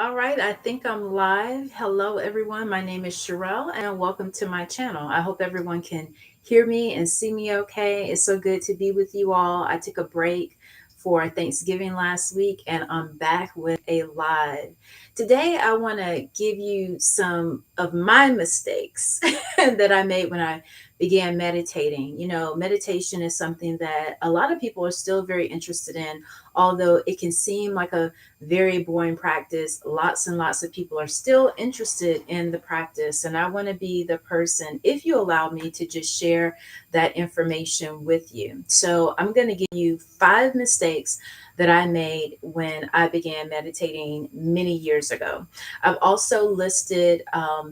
All right, I think I'm live. Hello, everyone. My name is Sherrell, and welcome to my channel. I hope everyone can hear me and see me okay. It's so good to be with you all. I took a break for Thanksgiving last week, and I'm back with a live. Today, I want to give you some of my mistakes that I made when I began meditating. Meditation is something that a lot of people are still very interested in, although it can seem like a very boring practice. Lots and lots of people are still interested in the practice. And I want to be the person, if you allow me, to just share that information with you. So I'm going to give you 5 mistakes that I made when I began meditating many years ago. I've also listed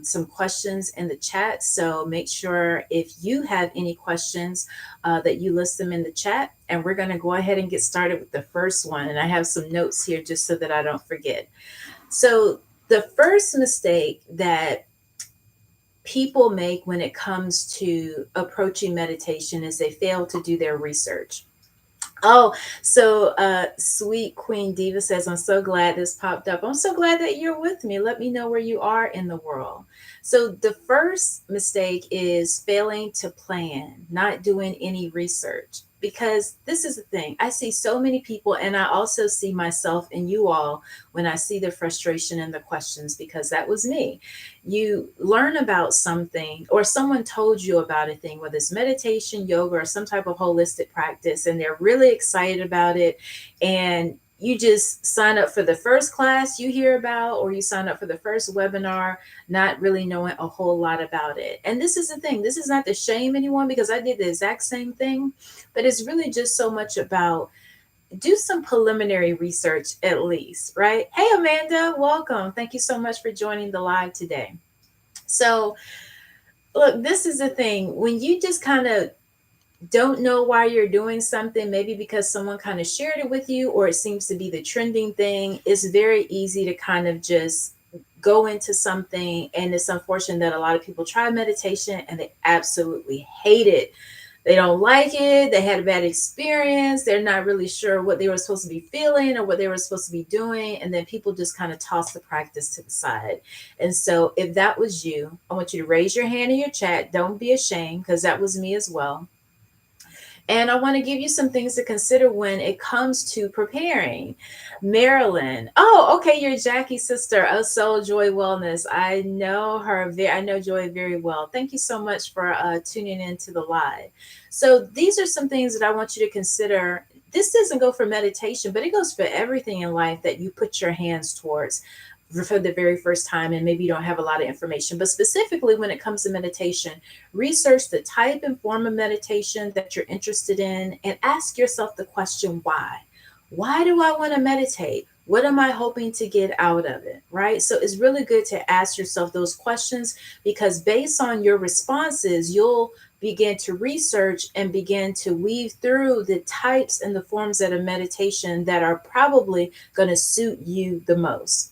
some questions in the chat. So make sure if you have any questions that you list them in the chat. And we're going to go ahead and get started with the first one. And I have some notes here just so that I don't forget. So, the first mistake that people make when it comes to approaching meditation is they fail to do their research. Oh, so sweet Queen Diva says, I'm so glad this popped up. I'm so glad that you're with me. Let me know where you are in the world. So, the first mistake is failing to plan, not doing any research. Because this is the thing, I see so many people, and I also see myself and you all when I see the frustration and the questions, because that was me. You learn about something, or someone told you about a thing, whether it's meditation, yoga, or some type of holistic practice, and they're really excited about it. And you just sign up for the first class you hear about, or you sign up for the first webinar, not really knowing a whole lot about it. And this is the thing, this is not to shame anyone, because I did the exact same thing, but it's really just so much about do some preliminary research at least, right? Hey, Amanda, welcome. Thank you so much for joining the live today. So, look, this is the thing. When you just kind of don't know why you're doing something, maybe because someone kind of shared it with you, or it seems to be the trending thing, it's very easy to kind of just go into something. And it's unfortunate that a lot of people try meditation and they absolutely hate it. They don't like it. They had a bad experience. They're not really sure what they were supposed to be feeling or what they were supposed to be doing. And then people just kind of toss the practice to the side. And so, if that was you, I want you to raise your hand in your chat. Don't be ashamed, because that was me as well. And I want to give you some things to consider when it comes to preparing. Marilyn. Oh, okay. You're Jackie's sister of Soul Joy Wellness. I know her. I know Joy very well. Thank you so much for tuning into the live. So these are some things that I want you to consider. This doesn't go for meditation, but it goes for everything in life that you put your hands towards for the very first time, and maybe you don't have a lot of information. But specifically when it comes to meditation, research the type and form of meditation that you're interested in, and ask yourself the question, why? Why do I want to meditate? What am I hoping to get out of it? Right? So it's really good to ask yourself those questions, because based on your responses, you'll begin to research and begin to weave through the types and the forms of meditation that are probably going to suit you the most.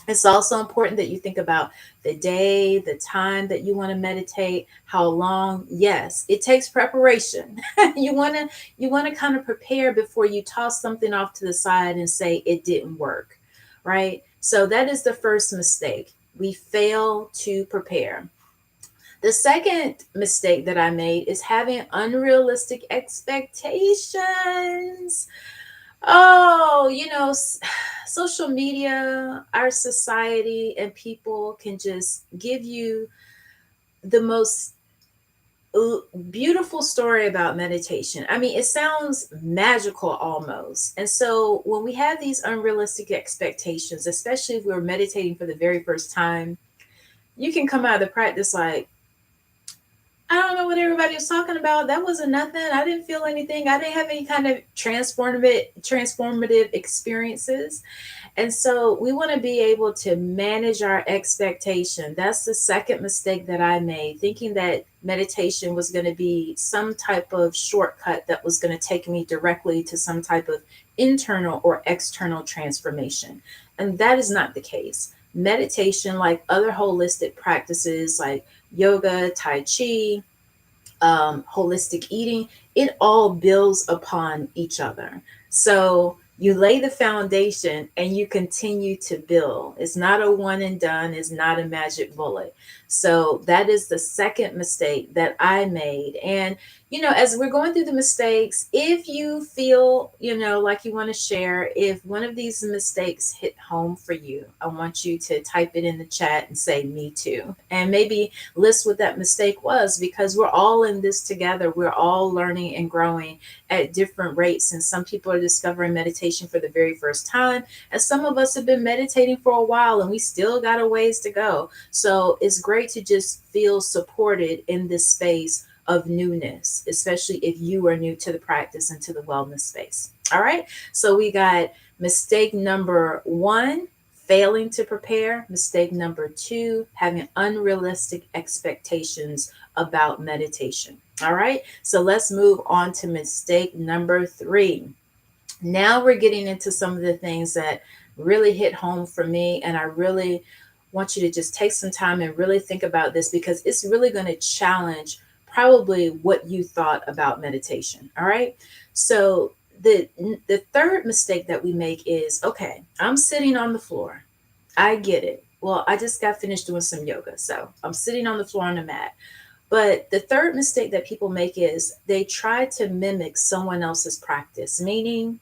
It's also important that you think about the day, the time that you want to meditate, how long. Yes, it takes preparation. You want to kind of prepare before you toss something off to the side and say it didn't work, right? So that is the first mistake. We fail to prepare. The second mistake that I made is having unrealistic expectations. Oh, social media, our society, and people can just give you the most beautiful story about meditation. I mean, it sounds magical almost. And so when we have these unrealistic expectations, especially if we're meditating for the very first time, you can come out of the practice like, I don't know what everybody was talking about. That wasn't nothing. I didn't feel anything. I didn't have any kind of transformative experiences. And so we want to be able to manage our expectation. That's the second mistake that I made, thinking that meditation was going to be some type of shortcut that was going to take me directly to some type of internal or external transformation. And that is not the case. Meditation, like other holistic practices like yoga, tai chi, holistic eating, it all builds upon each other. So You lay the foundation and you continue to build. It's not a one and done, it's not a magic bullet. So that is the second mistake that I made. And, as we're going through the mistakes, if you feel, like you want to share, if one of these mistakes hit home for you, I want you to type it in the chat and say, me too. And maybe list what that mistake was, because we're all in this together. We're all learning and growing at different rates. And some people are discovering meditation for the very first time. And some of us have been meditating for a while and we still got a ways to go. So it's great to just feel supported in this space of newness, especially if you are new to the practice and to the wellness space. All right. So we got mistake number 1, failing to prepare. Mistake number 2, having unrealistic expectations about meditation. All right. So let's move on to mistake number 3. Now we're getting into some of the things that really hit home for me. And I really want you to just take some time and really think about this, because it's really going to challenge probably what you thought about meditation. All right. So the third mistake that we make is, okay, I'm sitting on the floor. I get it. Well, I just got finished doing some yoga. So I'm sitting on the floor on the mat. But the third mistake that people make is they try to mimic someone else's practice, meaning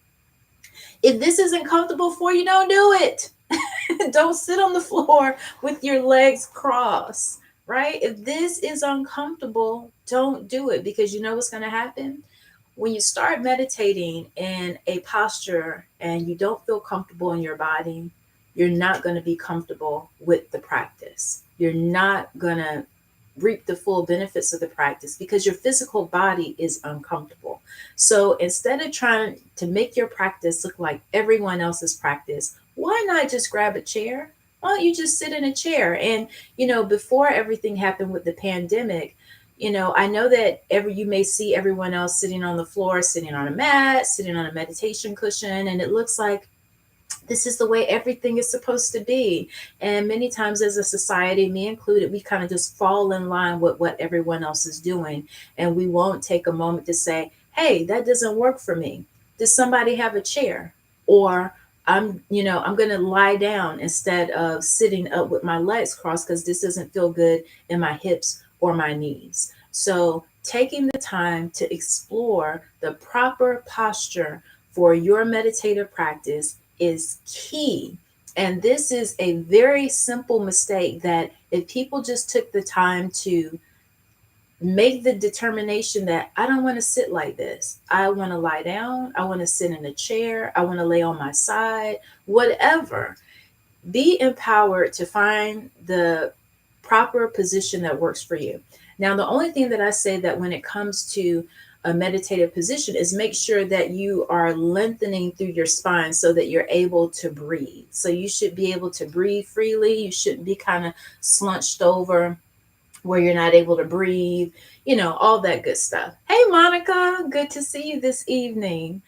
if this isn't comfortable for you, don't do it. Don't sit on the floor with your legs crossed, right? If this is uncomfortable, don't do it, because you know what's going to happen? When you start meditating in a posture and you don't feel comfortable in your body, you're not going to be comfortable with the practice. You're not going to reap the full benefits of the practice because your physical body is uncomfortable. So instead of trying to make your practice look like everyone else's practice, why not just grab a chair? Why don't you just sit in a chair? And, before everything happened with the pandemic, I know that you may see everyone else sitting on the floor, sitting on a mat, sitting on a meditation cushion, and it looks like this is the way everything is supposed to be. And many times as a society, me included, we kind of just fall in line with what everyone else is doing. And we won't take a moment to say, hey, that doesn't work for me. Does somebody have a chair? Or I'm going to lie down instead of sitting up with my legs crossed because this doesn't feel good in my hips or my knees. So taking the time to explore the proper posture for your meditative practice is key. And this is a very simple mistake that if people just took the time to make the determination that I don't want to sit like this, I want to lie down, I want to sit in a chair, I want to lay on my side, whatever, be empowered to find the proper position that works for you. Now, the only thing that I say that when it comes to a meditative position is make sure that you are lengthening through your spine so that you're able to breathe. So you should be able to breathe freely. You shouldn't be kind of slunched over where you're not able to breathe, all that good stuff. Hey, Monica, good to see you this evening.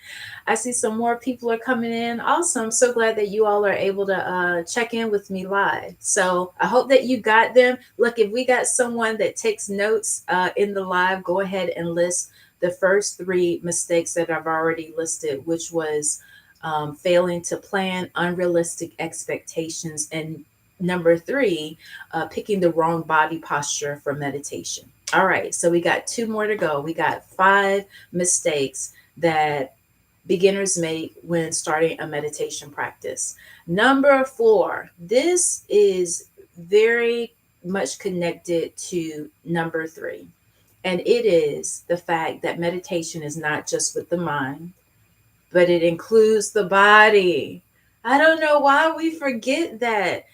I see some more people are coming in. Awesome. So glad that you all are able to check in with me live. So I hope that you got them. Look, if we got someone that takes notes in the live, go ahead and list the first 3 mistakes that I've already listed, which was failing to plan, unrealistic expectations, and number 3, picking the wrong body posture for meditation. All right, so we got 2 more to go. We got 5 mistakes that beginners make when starting a meditation practice. Number 4, this is very much connected to number 3. And it is the fact that meditation is not just with the mind, but it includes the body. I don't know why we forget that.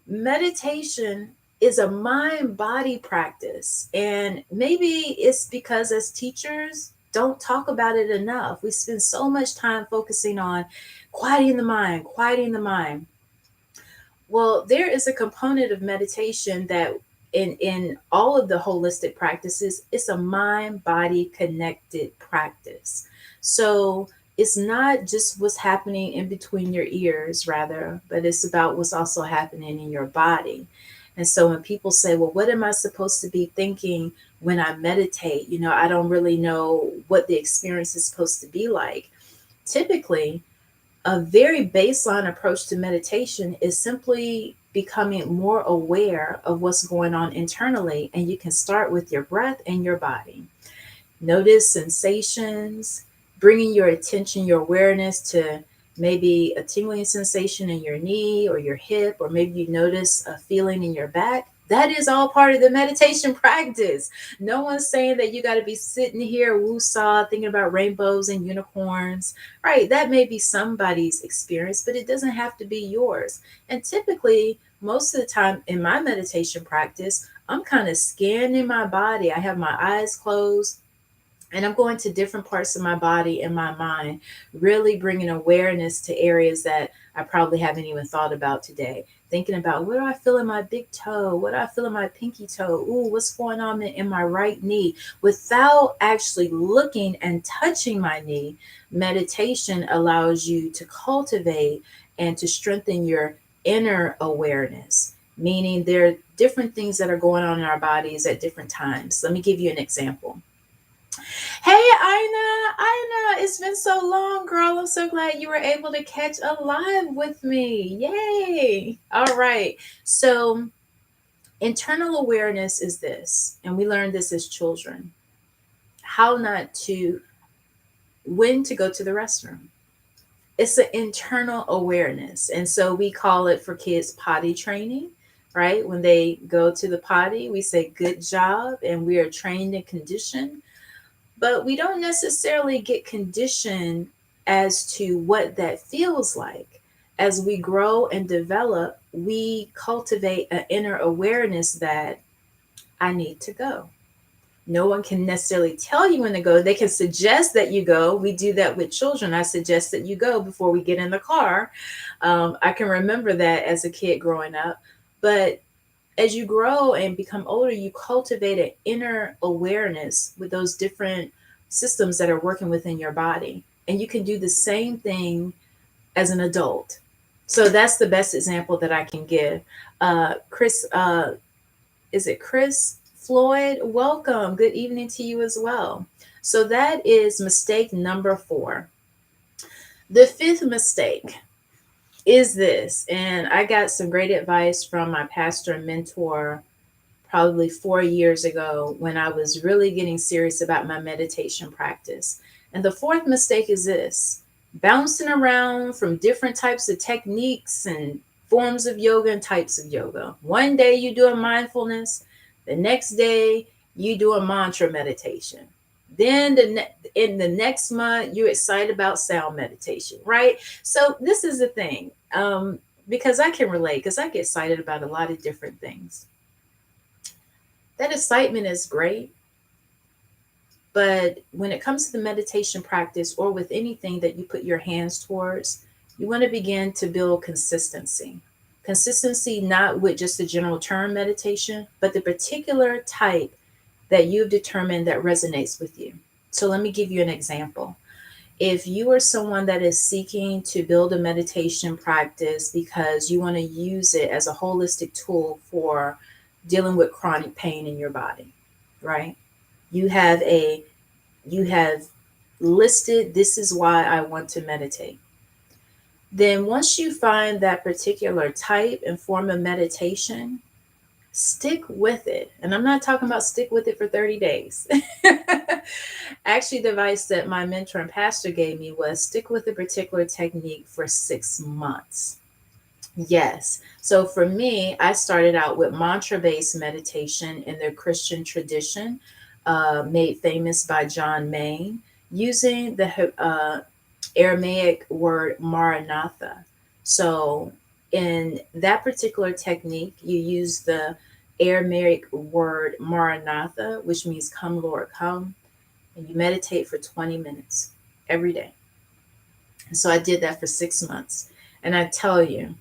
Meditation is a mind body practice. And maybe it's because as teachers, don't talk about it enough. We spend so much time focusing on quieting the mind, quieting the mind. Well, there is a component of meditation that in all of the holistic practices, it's a mind body connected practice. So it's not just what's happening in between your ears, rather, but it's about what's also happening in your body. And so when people say, well, what am I supposed to be thinking when I meditate? I don't really know what the experience is supposed to be like. Typically, A very baseline approach to meditation is simply becoming more aware of what's going on internally, and you can start with your breath and your body. Notice sensations, bringing your attention, your awareness to maybe a tingling sensation in your knee or your hip, or maybe you notice a feeling in your back. That is all part of the meditation practice. No one's saying that you got to be sitting here woo-saw thinking about rainbows and unicorns, right? That may be somebody's experience, but it doesn't have to be yours. And typically, most of the time in my meditation practice, I'm kind of scanning my body. I have my eyes closed and I'm going to different parts of my body and my mind, really bringing awareness to areas that I probably haven't even thought about today. Thinking about, what do I feel in my big toe? What do I feel in my pinky toe? Ooh, what's going on in my right knee? Without actually looking and touching my knee, meditation allows you to cultivate and to strengthen your inner awareness, meaning there are different things that are going on in our bodies at different times. Let me give you an example. Hey, Ina, it's been so long, girl. I'm so glad you were able to catch a live with me. Yay. All right. So, internal awareness is this, and we learned this as children, how not to, when to go to the restroom. It's an internal awareness. And so we call it for kids potty training, right? When they go to the potty, we say, good job, and we are trained and conditioned, but we don't necessarily get conditioned as to what that feels like. As we grow and develop, we cultivate an inner awareness that I need to go. No one can necessarily tell you when to go. They can suggest that you go. We do that with children. I suggest that you go before we get in the car. I can remember that as a kid growing up. But as you grow and become older, you cultivate an inner awareness with those different systems that are working within your body. And you can do the same thing as an adult. So that's the best example that I can give. Chris, is it Chris Floyd? Welcome. Good evening to you as well. So that is mistake number 4. The fifth mistake is this, and I got some great advice from my pastor and mentor probably 4 years ago when I was really getting serious about my meditation practice. And the fourth mistake is this: bouncing around from different types of techniques and forms of yoga and types of yoga. One day you do a mindfulness, the next day you do a mantra meditation. Then in the next month, you're excited about sound meditation, right? So this is the thing, because I can relate, because I get excited about a lot of different things. That excitement is great, but when it comes to the meditation practice or with anything that you put your hands towards, you want to begin to build consistency. Consistency, not with just the general term meditation, but the particular type that you've determined that resonates with you. So let me give you an example. If you are someone that is seeking to build a meditation practice because you want to use it as a holistic tool for dealing with chronic pain in your body, right? You have listed, this is why I want to meditate. Then once you find that particular type and form of meditation, stick with it. And I'm not talking about stick with it for 30 days. Actually, the advice that my mentor and pastor gave me was stick with a particular technique for 6 months. Yes. So for me, I started out with mantra-based meditation in the Christian tradition, made famous by John Main, using the Aramaic word Maranatha. So in that particular technique, you use the Aramaic word Maranatha, which means come, Lord, come. And you meditate for 20 minutes every day. And so I did that for 6 months. And I tell you,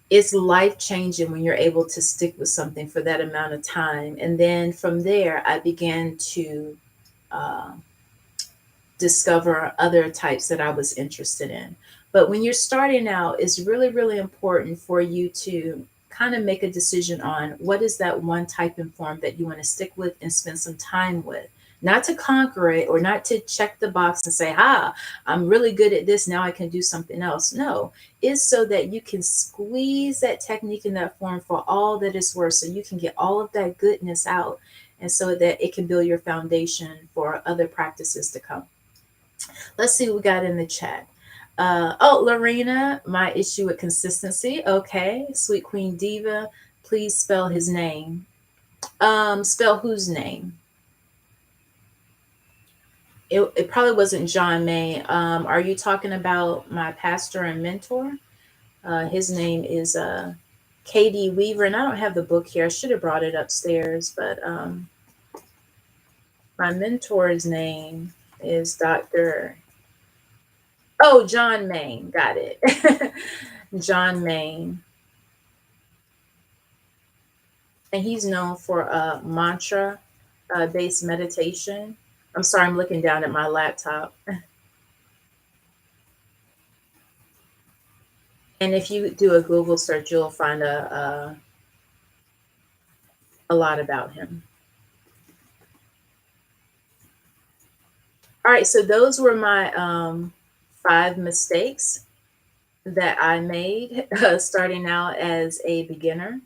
it's life changing when you're able to stick with something for that amount of time. And then from there, I began to uh, discover other types that I was interested in. But when you're starting out, it's really, really important for you to kind of make a decision on what is that one type and form that you want to stick with and spend some time with. not to conquer it or not to check the box and say, I'm really good at this. Now I can do something else. No, it's so that you can squeeze that technique in that form for all that it's worth. So you can get all of that goodness out. And so that it can build your foundation for other practices to come. Let's see what we got in the chat. Lorena, my issue with consistency. Okay. Sweet Queen Diva, please spell his name. Spell whose name? It probably wasn't John May. Are you talking about my pastor and mentor? His name is KD Weaver, and I don't have the book here. I should have brought it upstairs, but my mentor's name is Dr. Oh, John Main. Got it. John Main. And he's known for mantra based meditation. I'm sorry, I'm looking down at my laptop. And if you do a Google search, you'll find a lot about him. All right, so those were my 5 mistakes that I made starting out as a beginner.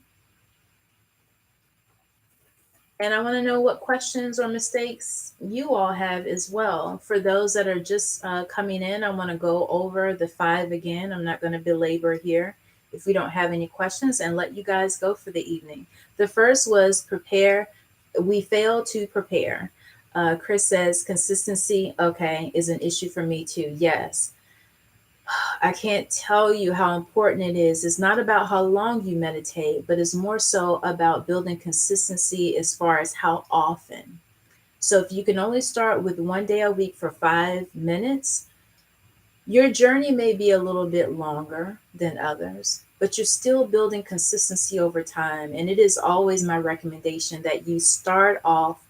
And I want to know what questions or mistakes you all have as well. For those that are just coming in, I want to go over the 5 again. I'm not going to belabor here if we don't have any questions and let you guys go for the evening. The first was prepare. We fail to prepare. Chris says consistency, okay, is an issue for me too. Yes. I can't tell you how important it is. It's not about how long you meditate, but it's more so about building consistency as far as how often. So if you can only start with 1 day a week for 5 minutes, your journey may be a little bit longer than others, but you're still building consistency over time. And it is always my recommendation that you start off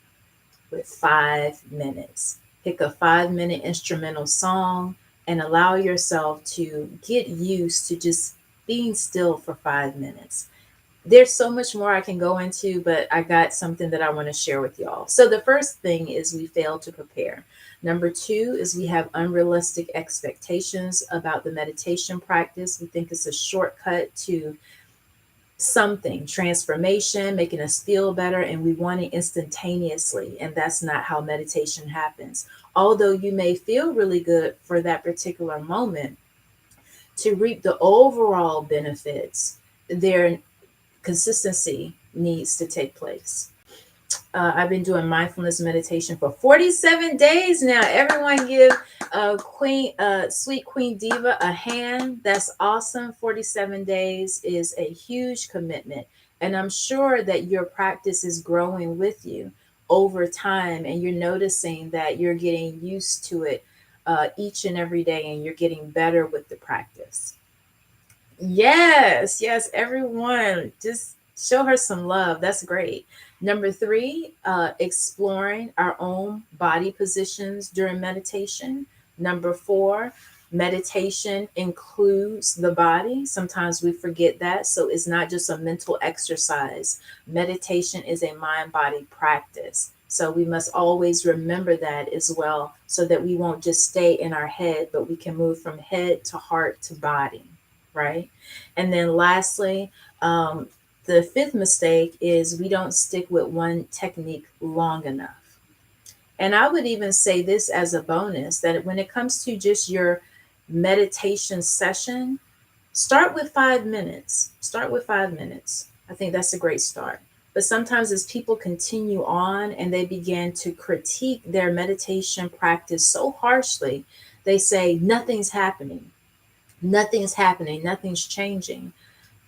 with 5 minutes. Pick a 5 minute instrumental song and allow yourself to get used to just being still for 5 minutes. There's so much more I can go into, but I got something that I want to share with y'all. So, the first thing is we fail to prepare. Number 2 is we have unrealistic expectations about the meditation practice. We think it's a shortcut to something, transformation, making us feel better, and we want it instantaneously. And that's not how meditation happens. Although you may feel really good for that particular moment, to reap the overall benefits, their consistency needs to take place. I've been doing mindfulness meditation for 47 days now. Everyone give Sweet Queen Diva a hand. That's awesome. 47 days is a huge commitment. And I'm sure that your practice is growing with you over time. And you're noticing that you're getting used to it each and every day. And you're getting better with the practice. Yes, yes, everyone. Just show her some love. That's great. Number 3, exploring our own body positions during meditation. Number 4, meditation includes the body. Sometimes we forget that. So it's not just a mental exercise. Meditation is a mind body practice. So we must always remember that as well, so that we won't just stay in our head, but we can move from head to heart to body, right? And then lastly, the 5th mistake is we don't stick with one technique long enough. And I would even say this as a bonus, that when it comes to just your meditation session, start with 5 minutes. Start with 5 minutes. I think that's a great start. But sometimes as people continue on and they begin to critique their meditation practice so harshly, they say, nothing's happening. Nothing's happening. Nothing's changing.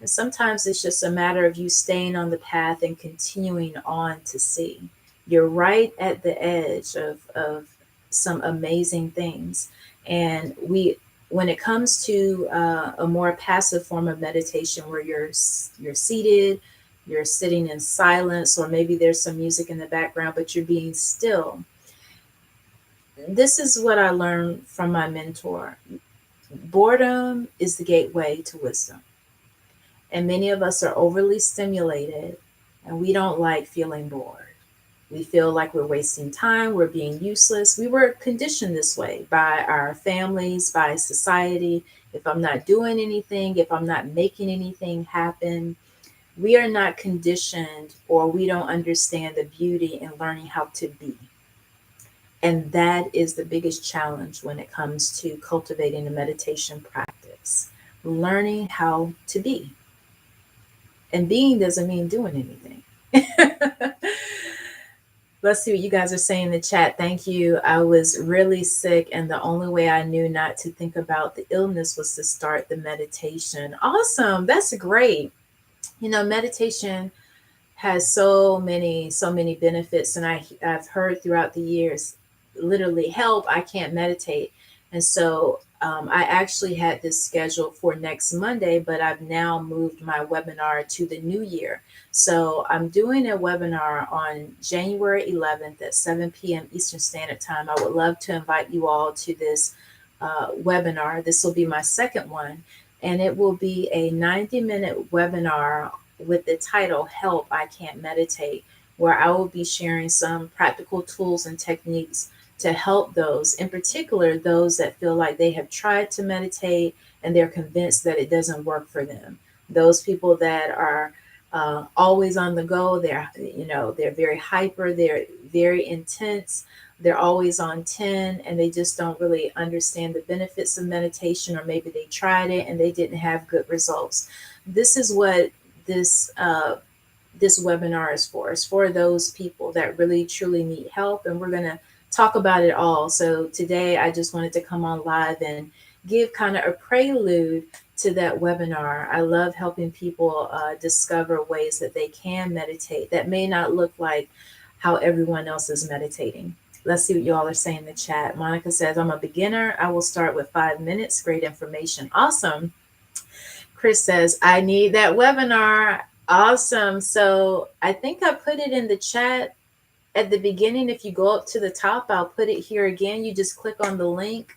And sometimes it's just a matter of you staying on the path and continuing on to see. You're right at the edge of some amazing things. And when it comes to a more passive form of meditation where you're seated, you're sitting in silence, or maybe there's some music in the background, but you're being still. This is what I learned from my mentor. Boredom is the gateway to wisdom. And many of us are overly stimulated and we don't like feeling bored. We feel like we're wasting time, we're being useless. We were conditioned this way by our families, by society. If I'm not doing anything, if I'm not making anything happen, we are not conditioned, or we don't understand the beauty in learning how to be. And that is the biggest challenge when it comes to cultivating a meditation practice. Learning how to be. And being doesn't mean doing anything. Let's see what you guys are saying in the chat. Thank you. I was really sick, and the only way I knew not to think about the illness was to start the meditation. Awesome. That's great. Meditation has so many benefits, and I've heard throughout the years, literally, help, I can't meditate. And so I actually had this scheduled for next Monday, but I've now moved my webinar to the new year. So I'm doing a webinar on January 11th at 7 p.m. Eastern Standard Time. I would love to invite you all to this webinar. This will be my second one, and it will be a 90-minute webinar with the title Help, I Can't Meditate, where I will be sharing some practical tools and techniques to help those, in particular, those that feel like they have tried to meditate and they're convinced that it doesn't work for them. Those people that are always on the go, they're very hyper, they're very intense, they're always on 10, and they just don't really understand the benefits of meditation, or maybe they tried it and they didn't have good results. This is what this webinar is for. It's for those people that really truly need help, and we're going to talk about it all. So today I just wanted to come on live and give kind of a prelude to that webinar. I love helping people discover ways that they can meditate that may not look like how everyone else is meditating. Let's see what you all are saying in the chat. Monica says, I'm a beginner. I will start with 5 minutes. Great information. Awesome. Chris says, I need that webinar. Awesome. So I think I put it in the chat at the beginning. If you go up to the top, I'll put it here again. You just click on the link.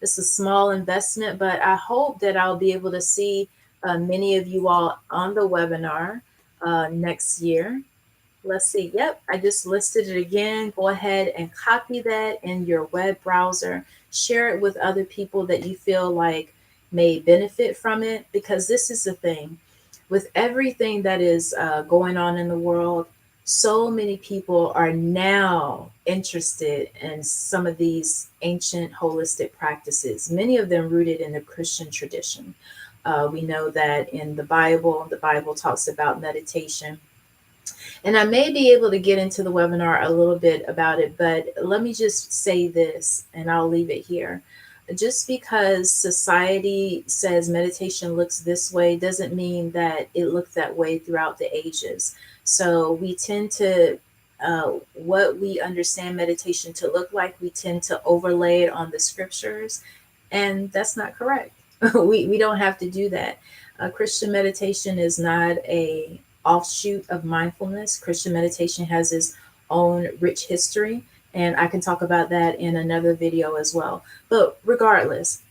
It's a small investment, but I hope that I'll be able to see many of you all on the webinar next year. Let's see. Yep, I just listed it again. Go ahead and copy that in your web browser. Share it with other people that you feel like may benefit from it, because this is the thing. With everything that is going on in the world, so many people are now interested in some of these ancient holistic practices, many of them rooted in the Christian tradition. We know that in the Bible talks about meditation. And I may be able to get into the webinar a little bit about it, but let me just say this, and I'll leave it here. Just because society says meditation looks this way doesn't mean that it looked that way throughout the ages. So we tend to, what we understand meditation to look like, we tend to overlay it on the scriptures, and that's not correct. We don't have to do that. Christian meditation is not a offshoot of mindfulness. Christian meditation has its own rich history, and I can talk about that in another video as well. But regardless,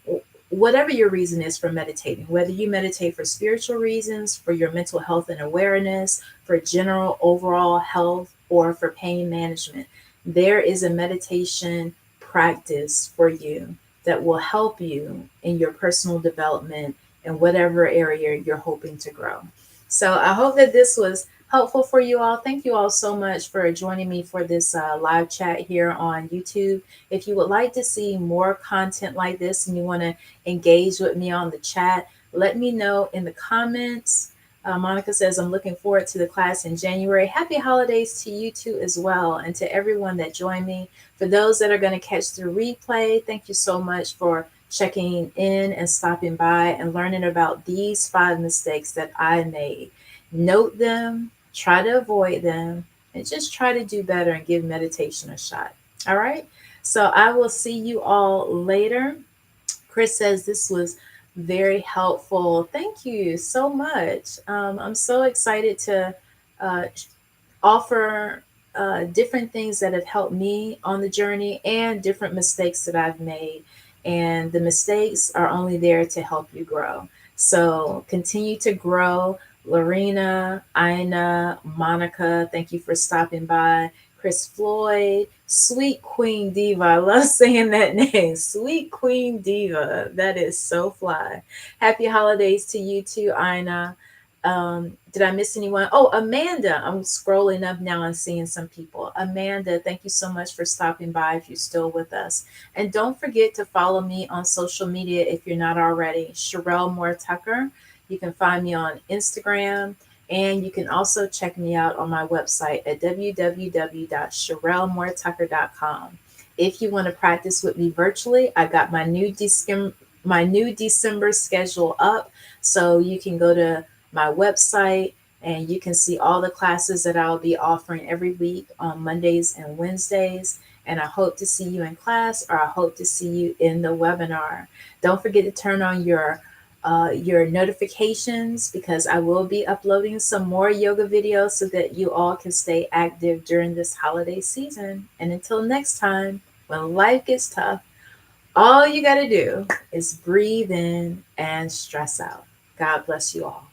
whatever your reason is for meditating, whether you meditate for spiritual reasons, for your mental health and awareness, for general overall health, or for pain management, there is a meditation practice for you that will help you in your personal development in whatever area you're hoping to grow. So I hope that this was helpful for you all. Thank you all so much for joining me for this live chat here on YouTube. If you would like to see more content like this and you want to engage with me on the chat, let me know in the comments. Monica says, I'm looking forward to the class in January. Happy holidays to you too as well, and to everyone that joined me. For those that are going to catch the replay, thank you so much for checking in and stopping by and learning about these 5 mistakes that I made. Note them, try to avoid them, and just try to do better and give meditation a shot. All right. So I will see you all later. Chris says this was very helpful. Thank you so much. I'm so excited to offer different things that have helped me on the journey and different mistakes that I've made. And the mistakes are only there to help you grow. So continue to grow. Lorena, Ina, Monica, thank you for stopping by. Chris Floyd, Sweet Queen Diva. I love saying that name, Sweet Queen Diva. That is so fly. Happy holidays to you too, Ina. Did I miss anyone? Oh, Amanda. I'm scrolling up now and seeing some people. Amanda, thank you so much for stopping by if you're still with us. And don't forget to follow me on social media if you're not already. Sherrell Moore Tucker. You can find me on Instagram, and you can also check me out on my website at www.sherrellmoretucker.com. If you want to practice with me virtually, I got my new December schedule up, so you can go to my website and you can see all the classes that I'll be offering every week on Mondays and Wednesdays. And I hope to see you in class, or I hope to see you in the webinar. Don't forget to turn on your notifications, because I will be uploading some more yoga videos so that you all can stay active during this holiday season. And until next time, when life gets tough, all you got to do is breathe in and stress out. God bless you all.